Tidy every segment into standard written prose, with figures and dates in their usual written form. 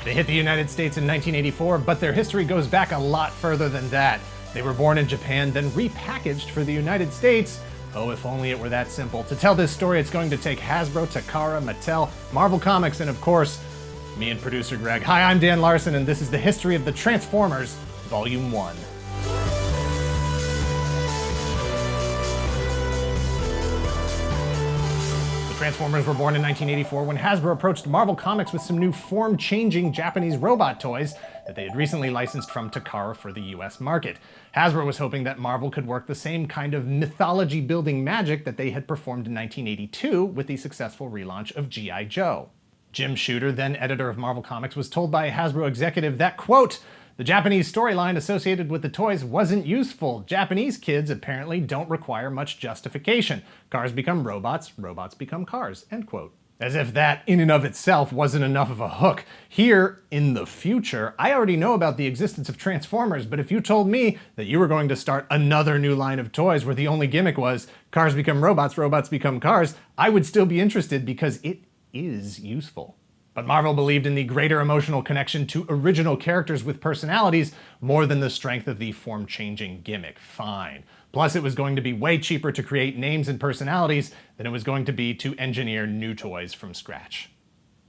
They hit the United States in 1984, but their history goes back a lot further than that. They were born in Japan, then repackaged for the United States. Oh, if only it were that simple. To tell this story, it's going to take Hasbro, Takara, Mattel, Marvel Comics, and of course, me and producer Greg. Hi, I'm Dan Larson, and this is the history of the Transformers, Volume 1. Transformers were born in 1984 when Hasbro approached Marvel Comics with some new form-changing Japanese robot toys that they had recently licensed from Takara for the US market. Hasbro was hoping that Marvel could work the same kind of mythology-building magic that they had performed in 1982 with the successful relaunch of G.I. Joe. Jim Shooter, then editor of Marvel Comics, was told by a Hasbro executive that, quote, "The Japanese storyline associated with the toys wasn't useful. Japanese kids apparently don't require much justification. Cars become robots, robots become cars," end quote. As if that in and of itself wasn't enough of a hook. Here, in the future, I already know about the existence of Transformers, but if you told me that you were going to start another new line of toys where the only gimmick was cars become robots, robots become cars, I would still be interested because it is useful. But Marvel believed in the greater emotional connection to original characters with personalities more than the strength of the form-changing gimmick. Fine. Plus, it was going to be way cheaper to create names and personalities than it was going to be to engineer new toys from scratch.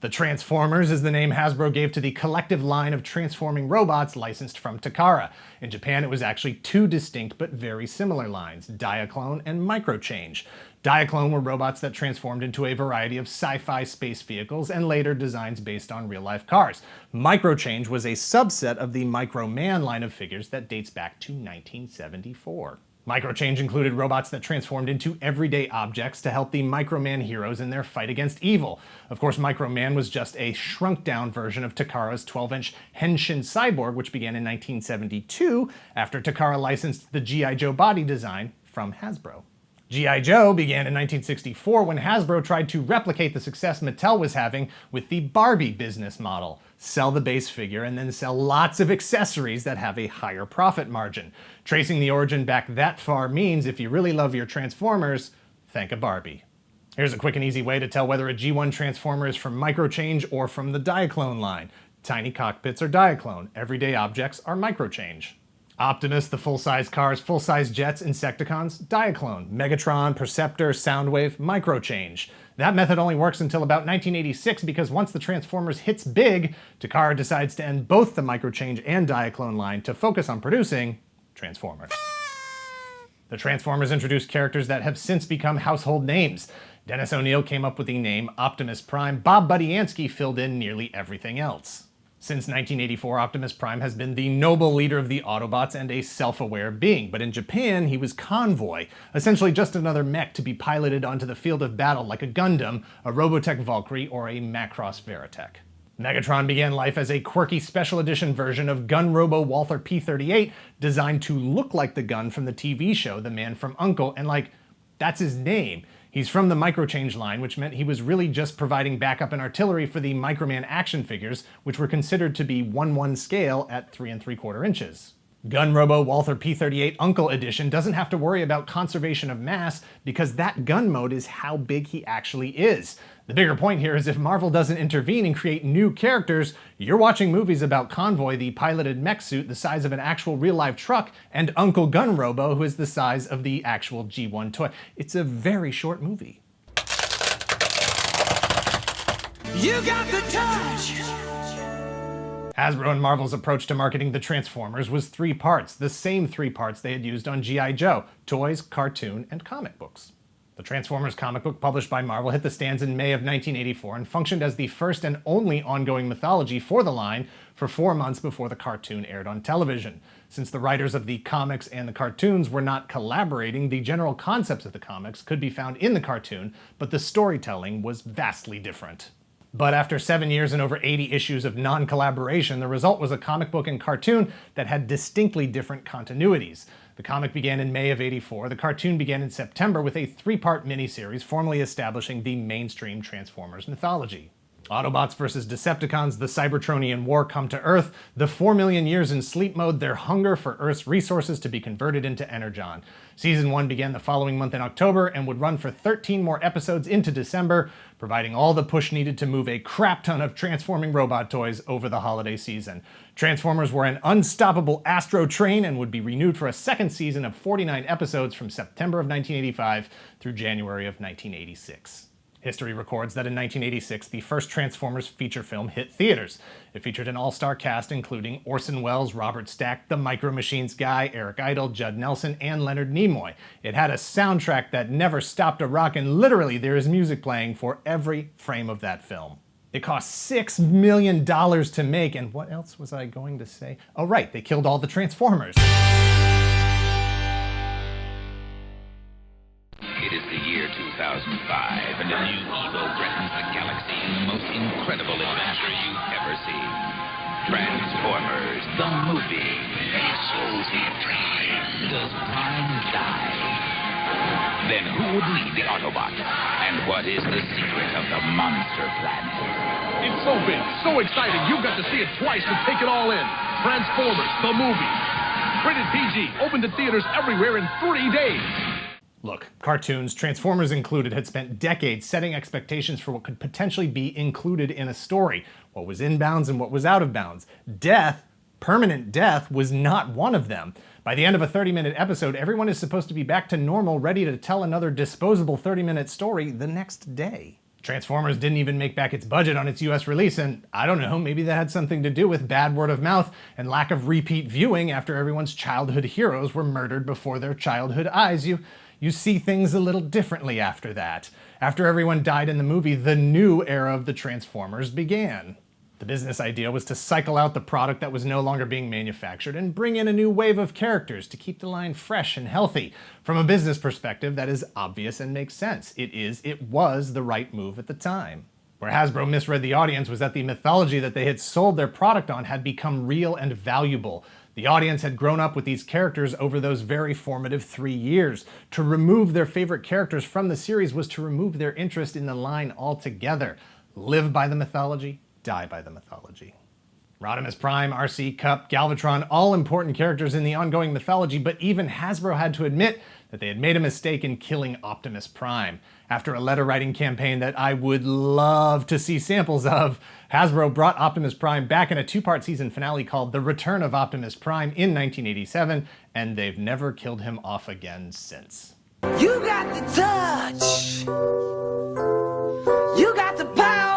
The Transformers is the name Hasbro gave to the collective line of transforming robots licensed from Takara. In Japan, it was actually two distinct but very similar lines, Diaclone and Micro Change. Diaclone were robots that transformed into a variety of sci-fi space vehicles and later designs based on real-life cars. Micro Change was a subset of the Micro Man line of figures that dates back to 1974. Micro Change included robots that transformed into everyday objects to help the Micro Man heroes in their fight against evil. Of course, Micro Man was just a shrunk-down version of Takara's 12-inch Henshin Cyborg, which began in 1972 after Takara licensed the G.I. Joe body design from Hasbro. G.I. Joe began in 1964 when Hasbro tried to replicate the success Mattel was having with the Barbie business model. Sell the base figure and then sell lots of accessories that have a higher profit margin. Tracing the origin back that far means if you really love your Transformers, think a Barbie. Here's a quick and easy way to tell whether a G1 Transformer is from Micro Change or from the Diaclone line. Tiny cockpits are Diaclone, everyday objects are Micro Change. Optimus, the full-size cars, full-size jets, Insecticons, Diaclone. Megatron, Perceptor, Soundwave, Micro Change. That method only works until about 1986 because once the Transformers hits big, Takara decides to end both the Micro Change and Diaclone line to focus on producing Transformers. The Transformers introduced characters that have since become household names. Dennis O'Neil came up with the name Optimus Prime. Bob Budiansky filled in nearly everything else. Since 1984, Optimus Prime has been the noble leader of the Autobots and a self-aware being, but in Japan he was Convoy, essentially just another mech to be piloted onto the field of battle like a Gundam, a Robotech Valkyrie, or a Macross Veritech. Megatron began life as a quirky special edition version of Gun Robo Walther P-38, designed to look like the gun from the TV show The Man from U.N.C.L.E., and like, that's his name. He's from the Micro Change line, which meant he was really just providing backup and artillery for the Microman action figures, which were considered to be 1/1 scale at 3 3/4 inches. Gun Robo Walther P-38 U.N.C.L.E. edition doesn't have to worry about conservation of mass because that gun mode is how big he actually is. The bigger point here is if Marvel doesn't intervene and create new characters, you're watching movies about Convoy, the piloted mech suit the size of an actual real-life truck, and Uncle Gun Robo, who is the size of the actual G1 toy. It's a very short movie. You got the touch! Hasbro and Marvel's approach to marketing the Transformers was three parts, the same three parts they had used on G.I. Joe: toys, cartoon, and comic books. The Transformers comic book published by Marvel hit the stands in May of 1984 and functioned as the first and only ongoing mythology for the line for 4 months before the cartoon aired on television. Since the writers of the comics and the cartoons were not collaborating, the general concepts of the comics could be found in the cartoon, but the storytelling was vastly different. But after 7 years and over 80 issues of non-collaboration, the result was a comic book and cartoon that had distinctly different continuities. The comic began in May of '84, the cartoon began in September with a 3-part miniseries formally establishing the mainstream Transformers mythology. Autobots versus Decepticons, the Cybertronian War come to Earth, the 4 million years in sleep mode, their hunger for Earth's resources to be converted into Energon. Season 1 began the following month in October and would run for 13 more episodes into December, providing all the push needed to move a crap ton of transforming robot toys over the holiday season. Transformers were an unstoppable astro train and would be renewed for a second season of 49 episodes from September of 1985 through January of 1986. History records that in 1986, the first Transformers feature film hit theaters. It featured an all-star cast including Orson Welles, Robert Stack, the Micro Machines guy, Eric Idle, Judd Nelson, and Leonard Nimoy. It had a soundtrack that never stopped a rock, and literally there is music playing for every frame of that film. It cost $6 million to make, and what else was I going to say? Oh right, they killed all the Transformers. It is the year 2005, and a new evil threatens the galaxy in the most incredible adventure you've ever seen. Transformers, the movie. Does Prime die? Then who would lead the Autobots? And what is the secret of the monster planet? It's so big, so exciting, you've got to see it twice to take it all in. Transformers, the movie. Rated PG, open to theaters everywhere in 3 days. Look, cartoons, Transformers included, had spent decades setting expectations for what could potentially be included in a story, what was in bounds and what was out of bounds. Death, permanent death, was not one of them. By the end of a 30-minute episode, everyone is supposed to be back to normal, ready to tell another disposable 30-minute story the next day. Transformers didn't even make back its budget on its US release, and I don't know, maybe that had something to do with bad word of mouth and lack of repeat viewing after everyone's childhood heroes were murdered before their childhood eyes. You see things a little differently after that. After everyone died in the movie, the new era of the Transformers began. The business idea was to cycle out the product that was no longer being manufactured and bring in a new wave of characters to keep the line fresh and healthy. From a business perspective, that is obvious and makes sense. It was the right move at the time. Where Hasbro misread the audience was that the mythology that they had sold their product on had become real and valuable. The audience had grown up with these characters over those very formative 3 years. To remove their favorite characters from the series was to remove their interest in the line altogether. Live by the mythology, die by the mythology. Optimus Prime, RC, Cup, Galvatron, all important characters in the ongoing mythology, but even Hasbro had to admit that they had made a mistake in killing Optimus Prime. After a letter-writing campaign that I would love to see samples of, Hasbro brought Optimus Prime back in a 2-part season finale called The Return of Optimus Prime in 1987, and they've never killed him off again since. You got the touch! You got the power!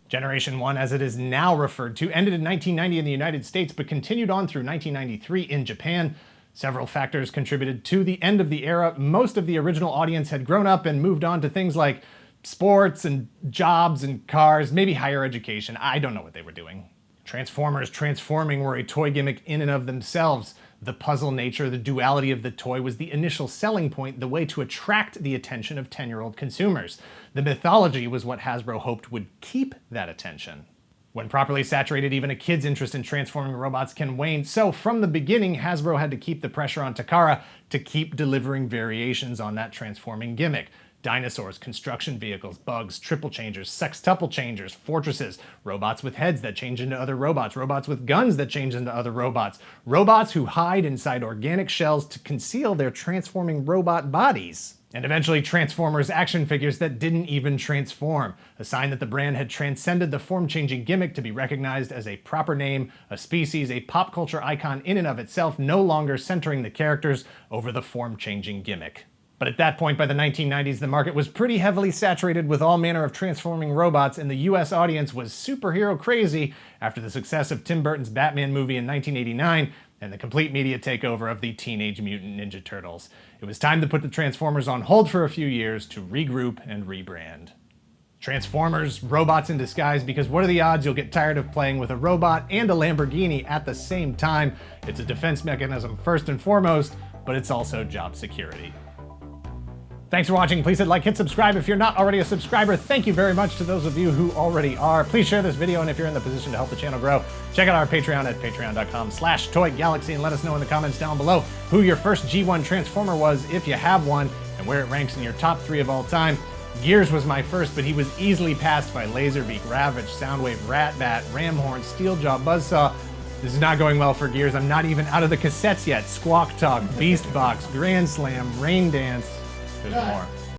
Generation 1, as it is now referred to, ended in 1990 in the United States, but continued on through 1993 in Japan. Several factors contributed to the end of the era. Most of the original audience had grown up and moved on to things like sports and jobs and cars, maybe higher education. I don't know what they were doing. Transformers transforming were a toy gimmick in and of themselves. The puzzle nature, the duality of the toy was the initial selling point, the way to attract the attention of 10-year-old consumers. The mythology was what Hasbro hoped would keep that attention. When properly saturated, even a kid's interest in transforming robots can wane, so from the beginning, Hasbro had to keep the pressure on Takara to keep delivering variations on that transforming gimmick. Dinosaurs, construction vehicles, bugs, triple changers, sextuple changers, fortresses, robots with heads that change into other robots, robots with guns that change into other robots, robots who hide inside organic shells to conceal their transforming robot bodies. And eventually Transformers action figures that didn't even transform, a sign that the brand had transcended the form-changing gimmick to be recognized as a proper name, a species, a pop culture icon in and of itself, no longer centering the characters over the form-changing gimmick. But at that point, by the 1990s, the market was pretty heavily saturated with all manner of transforming robots, and the US audience was superhero crazy after the success of Tim Burton's Batman movie in 1989 and the complete media takeover of the Teenage Mutant Ninja Turtles. It was time to put the Transformers on hold for a few years to regroup and rebrand. Transformers, robots in disguise, because what are the odds you'll get tired of playing with a robot and a Lamborghini at the same time? It's a defense mechanism first and foremost, but it's also job security. Thanks for watching. Please hit like, hit subscribe if you're not already a subscriber. Thank you very much to those of you who already are. Please share this video, and if you're in the position to help the channel grow, check out our Patreon at patreon.com/toygalaxy and let us know in the comments down below who your first G1 Transformer was, if you have one, and where it ranks in your top 3 of all time. Gears was my first, but he was easily passed by Laserbeak, Ravage, Soundwave, Ratbat, Ramhorn, Steeljaw, Buzzsaw. This is not going well for Gears. I'm not even out of the cassettes yet. Squawk Talk, Beast Box, Grand Slam, Rain Dance. There's more.